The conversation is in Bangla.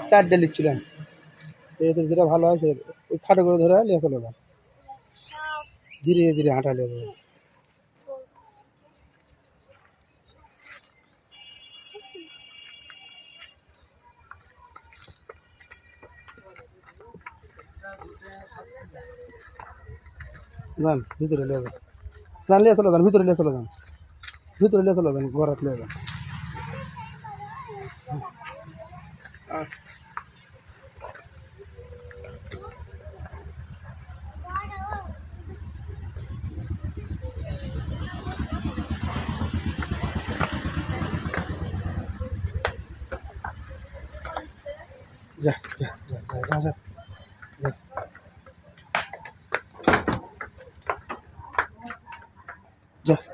চারটে নিচ্ছিলাম এদের যেটা ভালো হয় সেটা ওই খাটো করে ধরে নিয়ে চলে যান ধীরে ধীরে হাঁটা নিয়ে যাবে যান ভিতরে নিয়ে যান যান নিয়ে চলে যান ভিতরে নিয়ে চলে যান ভিতরে নিয়ে চলে যান ঘরাত নিয়ে যান যা যা যা যা যা যা যা